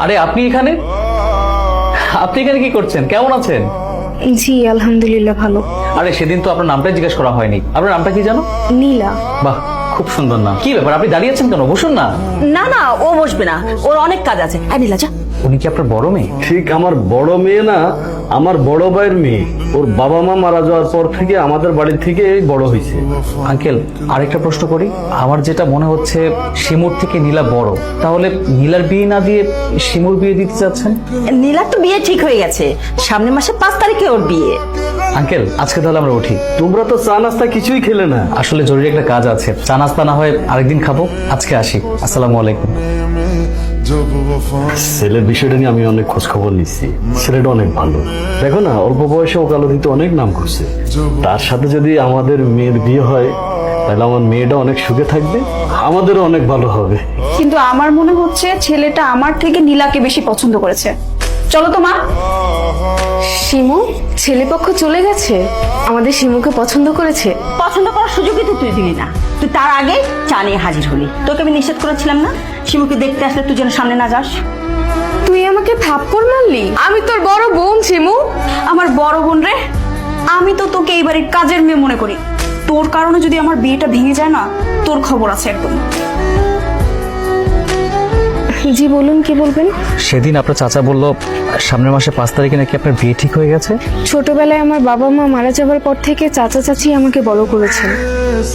আরে আপনি এখানে কি করছেন? কেমন আছেন? জি আলহামদুলিল্লাহ ভালো। আরে সেদিন তো আপনার নামটাই জিজ্ঞেস করা হয়নি। আপনার নামটা কি জানো? নীলা। বাহ, খুব সুন্দর নাম। কি ব্যাপার, আপনি দাঁড়িয়ে আছেন কেন? বসুন না। না না, ও বসবে না, ওর অনেক কাজ আছে। নীলা যা। উনি কি আপনার বড় মেয়ে? ঠিক আমার বড় মেয়ে না, আমার বড় ভাইয়ের মেয়ে। ওর বাবা মা মারা যাওয়ার পর থেকে আমাদের বাড়ি থেকে বড় হয়েছে। আঙ্কেল, আরেকটা প্রশ্ন করি। আমার যেটা মনে হচ্ছে শিমুর থেকে নীলা বড়, তাহলে নীলার বিয়ে না দিয়ে শিমুর বিয়ে দিতে চাচ্ছেন? নীলার তো বিয়ে ঠিক হয়ে গেছে, সামনের মাসে 5 তারিখে ওর বিয়ে। আঙ্কেল, আজকে তাহলে আমরা উঠি। তোমরা তো চা নাস্তা কিছুই খেলে না। আসলে জরুরি একটা কাজ আছে, চা নাস্তা না হয় আরেকদিন খাবো। আজকে আসি। আসসালামু আলাইকুম। ছেলের বিষয়টা নিয়ে আমি অনেক খোঁজ খবর নিচ্ছি। ছেলেটা অনেক ভালো। দেখো না, অল্প বয়সে ওকালতিতে অনেক নাম করছে। তার সাথে যদি আমাদের মেয়ের বিয়ে হয়, তাহলে আমার মেয়েটা অনেক সুখে থাকবে, আমাদেরও অনেক ভালো হবে। কিন্তু আমার মনে হচ্ছে ছেলেটা আমার থেকে নীলাকে বেশি পছন্দ করেছে। চলো তো মা। শিমু, ছেলেপক্ষ চলে গেছে, আমাদের শিমুকে পছন্দ করেছে। পছন্দ করার সুযোগই তো তুই দিলি না। তুই তার আগে চা নিয়ে হাজির হলি। তোকে আমি নিষেধ করেছিলাম না, শিমুকে দেখতে আসলে তুই যেন সামনে না যাস। তুই আমাকে থাপ্পড় মারলি? আমি তোর বড় বোন শিমু। আমার বড় বোন রে, আমি তো তোকে এই বাড়ির কাজের মেয়ে মনে করি। তোর কারণে যদি আমার বিয়েটা ভেঙে যায় না, তোর খবর আছে একদম। জি বলুন, কি বলবেন? সেদিন আপনার চাচা বলল সামনের মাসে 5 তারিখে নাকি আপনার বিয়ে ঠিক হয়ে গেছে। ছোটবেলায় আমার বাবা মা মারা যাবার পর থেকে চাচা চাচি আমাকে বড় করেছেন।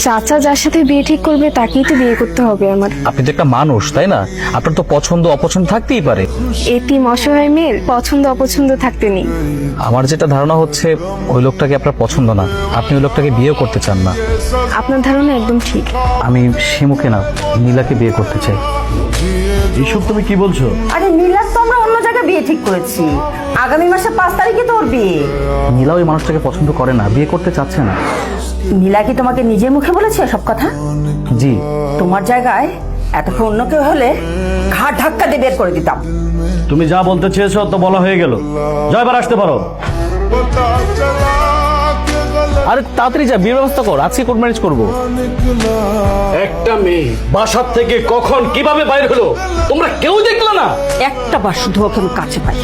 চাচা যার সাথে বিয়ে ঠিক করবে তাকেই তো বিয়ে করতে হবে আমার। আপনি তো একটা মানুষ, তাই না? আপনার তো পছন্দ অপছন্দ থাকতেই পারে। এতিম অসহায় মেয়ের পছন্দ অপছন্দ থাকতে নেই। আমার যেটা ধারণা হচ্ছে ওই লোকটাকে আপনার পছন্দ না, আপনি ওই লোকটাকে বিয়ে করতে চান না। আপনার ধারণা একদম ঠিক। আমি শিমুকে না, নীলাকে বিয়ে করতে চাই। এইসব তুমি কি বলছো? আরে নীলার তো আমরা অন্য জায়গায় বিয়ে ঠিক করেছি। আগামী মাসে 5 তারিখে তো ওর বিয়ে। নীলা ওই মানুষটাকে পছন্দ করে না, বিয়ে করতে চাচ্ছে না। নীলা কি তোমাকে নিজে মুখে বলেছে সব কথা? জি। তোমার জায়গায় এতক্ষণ অন্য কেউ হলে ঘাট ধাক্কা দিয়ে বের করে দিতাম। তুমি যা বলতে চেয়েছো তো বলা হয়ে গেল। জয়বার আসতে পারো। আরে তাড়াতাড়ি যা, বিয়ের ব্যবস্থা কর, আজকে কোর্ট ম্যারেজ করবো। একটা মেয়ে বাসার থেকে কখন কিভাবে বাইরে হলো তোমরা কেউ দেখলে না? একটা বার শুধু ওকে আমি কাছে পাই,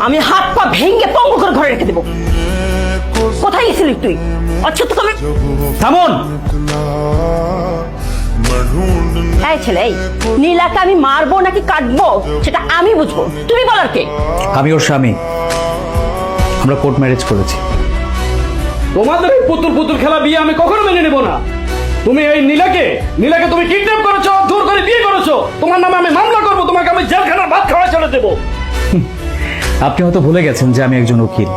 আমি হাত পা ভেঙে পঙ্গু করে ঘরে রেখে দেবো। কোথায় গেছিলি তুই? আচ্ছা তোকে আমি থামুন। এই ছেলে, এই নীলাকে আমি মারবো নাকি কাটবো সেটা আমি বুঝবো, তুমি বলার কে? আমি ওর স্বামী, আমরা কোর্ট ম্যারেজ করেছি। তোমাদের এই পুতুল পুতুল খেলা বিয়ে আমি কখনো মেনে নেব না। তুমি এই নীলাকে তুমি কিডন্যাপ করেছো, জোর করে বিয়ে করেছো। তোমার নামে আমি মামলা করবো, তোমাকে আমি জেলখানার ভাত খাওয়া ছেড়ে দেবো। আপনি হয়তো ভুলে গেছেন যে আমি একজন উকিল।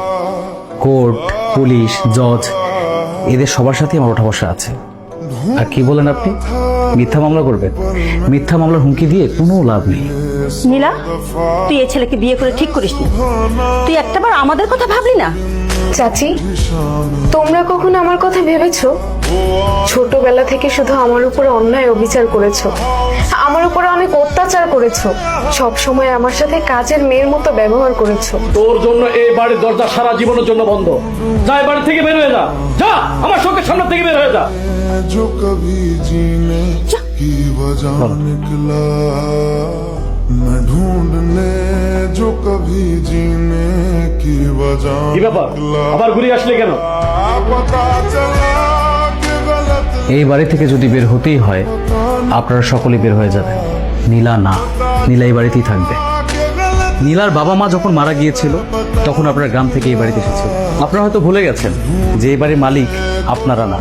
কোর্ট, পুলিশ, জজ এদের সবার সাথে আমার ওঠা বসা আছে। আর কি বলেন আপনি? মিথ্যা মামলা করবেন? মিথ্যা মামলার হুমকি দিয়ে কোনো লাভ নেই। নীলা, তুই এই ছেলেকে বিয়ে করে ঠিক করিস নি। তুই একটাবার আমাদের কথা ভাবলি না? চাচি, তোমরা কখনো আমার কথা ভেবেছো? ছোটবেলা থেকে শুধু আমার উপরে অন্যায় অবিচার করেছো, আমার উপরে অনেক অত্যাচার করেছো, সব সময় আমার সাথে কাজের মেয়ের মতো ব্যবহার করেছো। তোর জন্য এই বাড়ির দরজা সারা জীবনের জন্য বন্ধ। যা, এই বাড়ি থেকে বের হয়ে যা। যা, আমার চোখের সামনে থেকে বের হয়ে যা। जो कभी जीने की वजह निकला, मैं ढूंढने जो कभी जीने की वजह কি ব্যাপার, আবার ঘুরে আসলে কেন? पता चला कि गलत এই বাড়ি থেকে যদি বের হতেই হয়, আপনারা সকলে বের হয়ে যাবেন। নীলা না, নীলা এই বাড়িতেই থাকবে। নীলার বাবা মা যখন মারা গিয়েছিল তখন আপনারা গ্রাম থেকে এই বাড়িতে এসেছিল। আপনারা হয়তো ভুলে গেছেন যে এই বাড়ির মালিক আপনারা না।